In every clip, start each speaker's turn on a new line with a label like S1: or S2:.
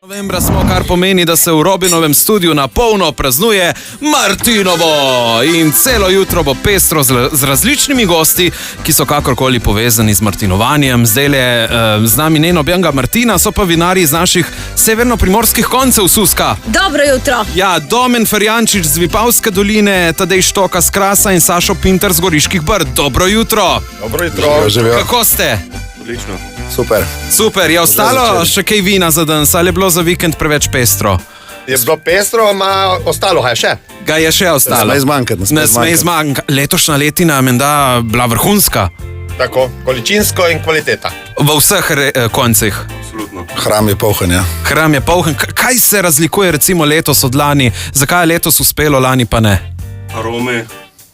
S1: Novembra smo, kar pomeni, da se v Robinovem studiu na polno praznuje Martinovo in celo jutro bo pestro z različnimi gosti, ki so kakorkoli povezani z martinovanjem. Zdajle z nami ne nobenega Martina, so pa vinarji iz naših severnoprimorskih koncev Suska.
S2: Dobro jutro.
S1: Ja, Domen Ferjančič z Vipavske doline, Tadej Štoka z Krasa in Sašo Pinter z Goriških Brd. Dobro jutro.
S3: Dobro jutro.
S1: Kako ste?
S3: Odlično.
S1: Super, je ostalo še kaj vina za danes, ali je bilo za vikend preveč pestro?
S3: Je bilo pestro, ma ostalo ga je še.
S1: Ga je še ostalo. Ne sme zmanjkati. Letošnja letina je menda bila vrhunska.
S3: Tako, količinsko in kvaliteta.
S1: V vseh koncih.
S3: Absolutno.
S4: Hram je poln, ja.
S1: Hram je poln. Kaj se razlikuje recimo letos od lani? Zakaj je letos uspelo, lani pa ne?
S5: Arome.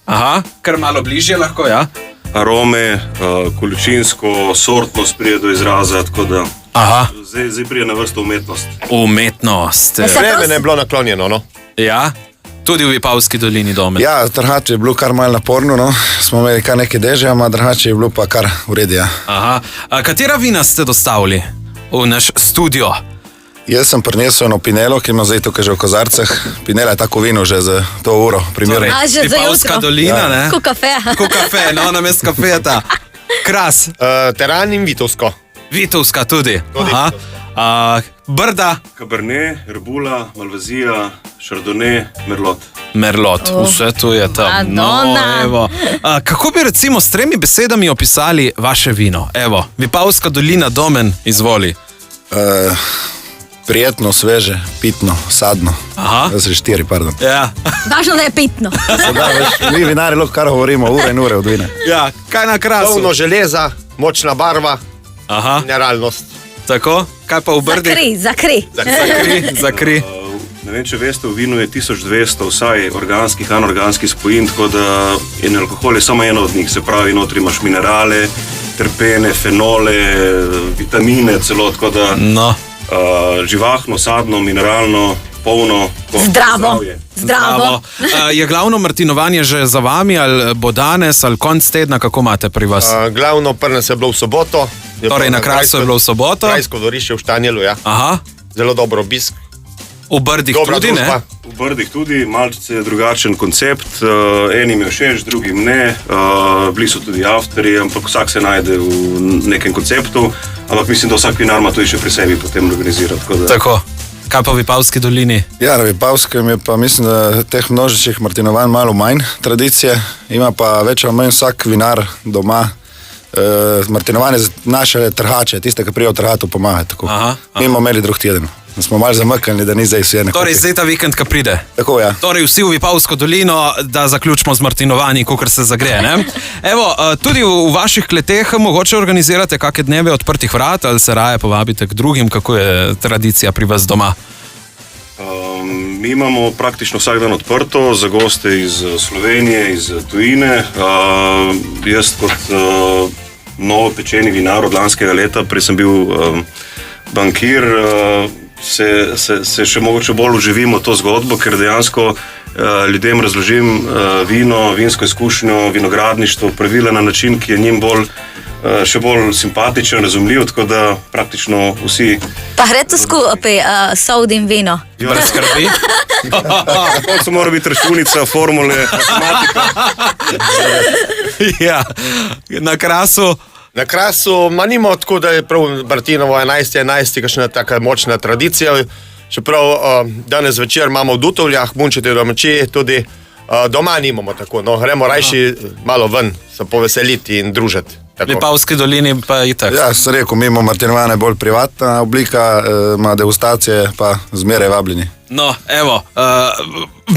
S1: Aha, kar malo bližje lahko, ja.
S5: Arome, količinsko, sortnost prije do izraza, tako da zdaj prije na vrsto umetnost.
S1: Umetnost.
S3: Vreme je bilo naklonjeno, no?
S1: Ja, tudi v Vipavski dolini, Domen.
S4: Ja, drugače je bilo kar malo naporno, no. Smo imeli kar nekaj dežja, a drugače je bilo pa kar v redu, ja.
S1: Aha, katera vina ste dostavili v naš studio?
S4: Jaz sem prinesel eno pinelo, ki ima zdaj tukaj že v kozarceh. Pinela je tako vino že za to uro, primerno.
S2: A že za
S1: Vipavska
S2: jutro.
S1: dolina, ne?
S2: Ko kafe.
S1: Ko kafe, no, namest kafeta. Kras.
S3: Teran in Vitovsko.
S1: Vitovska tudi. Aha. Brda.
S5: Cabernet, Rebula, Malvazija, Chardonnay, Merlot.
S1: Merlot, vse to je tam.
S2: Madonna.
S1: No, evo. Kako bi recimo s 3 besedami opisali vaše vino? Evo, Vipavska dolina, Domen, izvoli.
S4: Prijetno, sveže, pitno, sadno.
S1: Aha.
S4: Jaz sem 4, pardon.
S1: Ja.
S2: Važno, da je pitno.
S4: Mi vinari lahko kar govorimo ure in ure od vina.
S1: Ja, kaj na Krasu?
S3: Polno železa, močna barva,
S1: Aha,
S3: mineralnost.
S1: tako? Kaj pa v Brdi?
S2: Za kri.
S1: Za kri.
S5: Ne vem, če veste, v vinu je 1200 vsaj organskih, anorganskih spojin, tako da in alkohol je samo eno od njih. Se pravi, notri imaš minerale, terpene, fenole, vitamine celo, tako da
S1: No.
S5: živahno, sadno, mineralno, polno.
S2: Zdravo.
S1: Je glavno martinovanje že za vami, ali bo danes, ali konc tedna, kako imate pri vas?
S3: Glavno prnes je bilo v soboto.
S1: Torej na Krasu je bilo v soboto.
S3: Krajsko dvorišče v Štanjelu, ja.
S1: Aha,
S3: Zelo dober obisk.
S1: v Brdih
S3: Dobra
S1: tudi, ne?
S3: družba.
S5: V Brdih tudi, malce drugačen koncept, enim je všeč, drugim ne, bili so tudi avtorji, ampak vsak se najde v nekem konceptu, ampak mislim, da vsak vinar ima tudi še pri sebi potem organizirati.
S1: Tako. Kaj pa v Vipavski dolini?
S4: Ja, na Vipavskem je pa mislim, da teh množičnih martinovanj malo manj tradicije. Ima pa več ali manj vsak vinar doma martinovanje za naše trhače, tiste, ki prijo trhatu pomagati.
S1: Aha.
S4: Mi smo imeli drug teden. Smo malo zamaknili, da ni zdaj vse nekako.
S1: Torej, zdaj ta vikend, ko pride.
S4: Tako, ja.
S1: Torej, vsi v Vipavsko dolino, da zaključimo z martinovanji, kakor se zagreje, ne? Evo, tudi v vaših kleteh mogoče organizirate kakšne dneve odprtih vrat, ali se raje povabite k drugim, kako je tradicija pri vas doma?
S5: Mi imamo praktično vsak dan odprto za goste iz Slovenije, iz tujine. Jaz kot novo pečeni vinar od lanskega leta, prej sem bil bankir, se še mogoče bolj uživimo to zgodbo, ker dejansko ljudem razložim vino, vinsko izkušnjo, vinogradništvo, pravila na način, ki je njim še bolj simpatičen, razumljiv, tako da praktično vsi...
S2: Pa gre to skupaj soldi in vino.
S1: Brez skrbi.
S5: Na koncu mora biti računica, formule, matematika.
S1: Ja, na Krasu.
S3: Na Krasu, nimo tako, da je prav Martinovo 11. kakšna taka močna tradicija. Čeprav danes večer imamo v Dutovljah, munčete domači, tudi doma nimamo tako. No, gremo rajši malo ven, se poveseliti in družiti.
S1: V Vipavski dolini pa itak.
S4: Ja, sem rekel, mi imamo martinovanje bolj privatna oblika, ima degustacije pa zmeraj vabljeni.
S1: No, evo,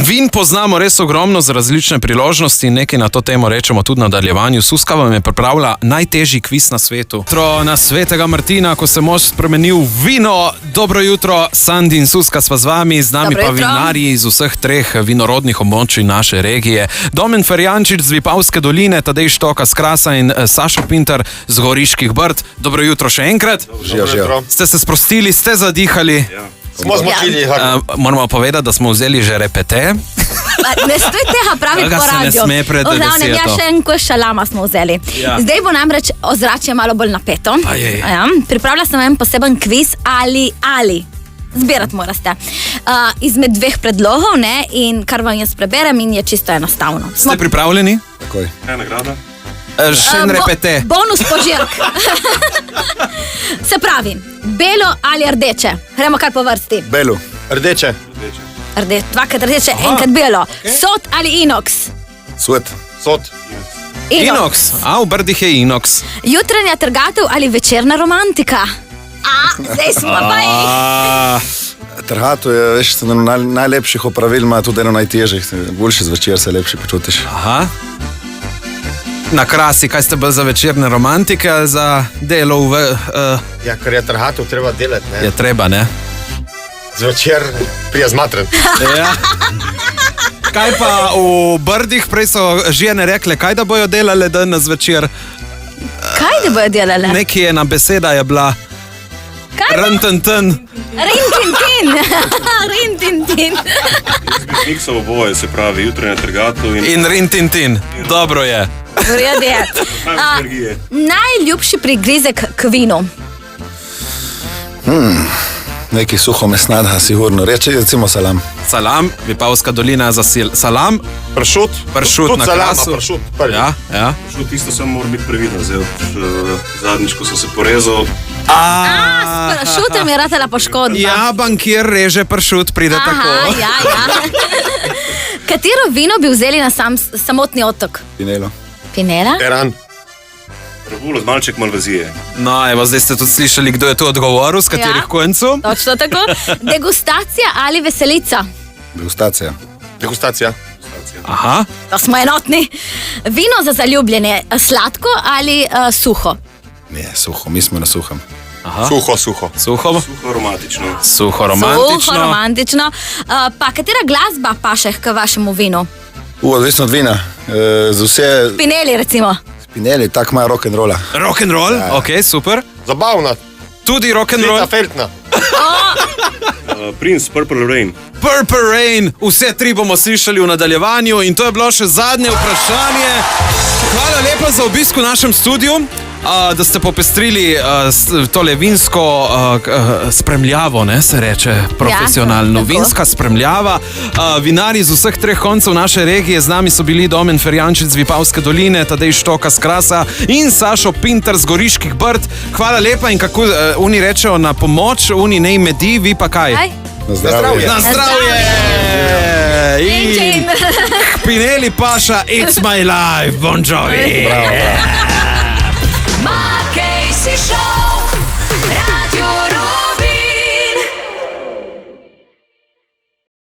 S1: vin poznamo res ogromno za različne priložnosti in nekaj na to temo rečemo tudi na nadaljevanju. Suska vam je pripravila najtežji kviz na svetu. Jutro na svetega Martina, ko se mož spremenil v vino. Dobro jutro, Sandi in Suska sva z vami, z nami
S2: Dobro
S1: pa
S2: jutro.
S1: vinarji iz vseh 3 vinorodnih območij naše regije. Domen Ferjančič z Vipavske doline, Tadej Štoka z Krasa in Sašo Pinter z Goriških Brd. Dobro jutro še enkrat.
S4: Živijo.
S1: Ste se sprostili, ste zadihali?
S5: Ja.
S3: Smo zmočili.
S1: Moramo povedati, da smo vzeli že repete.
S2: Ne stoj tega praviti
S1: Tega
S2: po
S1: se ne
S2: radiju.
S1: sme pred
S2: V glavnem, ja,
S1: deseto.
S2: še en koš šalama smo vzeli.
S1: Ja.
S2: Zdaj bo namreč ozračje malo bolj napeto.
S1: Ajej.
S2: Ja, pripravila sem en poseben kviz ali. Zbirati morate. Izmed dveh predlogov, ne, in kar vam jaz preberem, in je čisto enostavno.
S1: Ste pripravljeni?
S4: Takoj.
S5: Kaj je nagrada?
S1: Še en repete.
S2: Bonus požirk. Se pravi, belo ali rdeče. Gremo kar po vrsti.
S4: Belu.
S3: Rdeče.
S2: Dvakrat rdeče, enkrat belo. Sod ali inox.
S4: Svet.
S3: Sod.
S1: Inox. A, v Brdih je inox.
S2: Jutranja trgatev ali večerna romantika. Zdaj smo pa jih.
S4: Trhato je veš, eno najlepših opravil, ima tudi eno najtežjih. Boljši zvečer se lepši počutiš.
S1: Aha. Na krasi, kaj ste bolj za večerne romantike ali za delo
S3: Ja, ker je trhatov treba delati, ne?
S1: je treba, ne?
S3: Zvečer prije zmatren.
S1: Ja. Kaj pa v Brdih, prej so žene rekle, kaj da bojo delale danes zvečer?
S2: Kaj da bojo delale?
S1: Nekje ena beseda je bila.
S2: Kaj?
S1: Rntntn.
S2: Rintintin. Rintintin.
S5: Miksov oboje, se pravi jutranja trgatev
S1: In rintintin. Dobro je.
S2: V redu je.
S5: energije.
S2: Najljubši prigrizek k vinu.
S4: Neki suho mesnada, sigurno. Recimo salam.
S1: Salam, Vipavska dolina za salam.
S3: Pršut.
S1: Pršut
S3: Tudi
S1: na
S3: salama,
S1: krasu.
S3: pršut prvi.
S1: Ja, ja.
S5: Šel tisto samo mora biti previden, zdaj zadnjič, ko sem se porezal.
S2: S pršutem je ratela poškodba.
S1: Ja, bankir reže pršut, pride tako.
S2: Ja. Katero vino bi vzeli na samotni otok?
S4: Pinelo.
S2: Pinela?
S3: Eran.
S5: Rebulo z malček malvazije.
S1: No, evo, zdaj ste tudi slišali, kdo je tu odgovoril, z katerih koncev.
S2: Točno tako. Degustacija ali veselica?
S4: Degustacija.
S3: Degustacija.
S1: Aha.
S2: To smo enotni. Vino za zaljubljene, sladko ali suho?
S4: Ne, suho, mi smo na suhem.
S3: Suho.
S1: Suho.
S5: Suho aromatično.
S1: Suho romantično.
S2: Suho, romantično. Pa katera glasba paše k vašemu vinu?
S4: Odvisno od vina. Z vse
S2: Pineli recimo.
S4: Spinelli, tako ima rock'n'rolla.
S1: Rock'n'roll,
S4: Ja.
S1: ok, super.
S3: Zabavna.
S1: Tudi
S3: Rita
S1: rock'n'roll.
S3: Feltna.
S5: Prince, Purple Rain.
S1: Purple Rain, vse tri bomo slišali v nadaljevanju in to je bilo še zadnje vprašanje. Hvala lepa za obisk v našem studiu, da ste popestrili tole vinsko spremljavo, ne se reče profesionalno.
S2: tako.
S1: Vinska spremljava. Vinarji z vseh treh koncev naše regije, z nami so bili Domen Ferjančič z Vipavske doline, Tadej Štoka z Krasa in Sašo Pinter z Goriških Brd. Hvala lepa in kako oni rečejo na pomoč, oni nej medi, vi pa kaj?
S2: Kaj?
S4: Na zdravje.
S1: Na zdravje!
S2: Čin.
S1: In Pineli paša, it's my life, Bon Jovi!
S4: Bravo.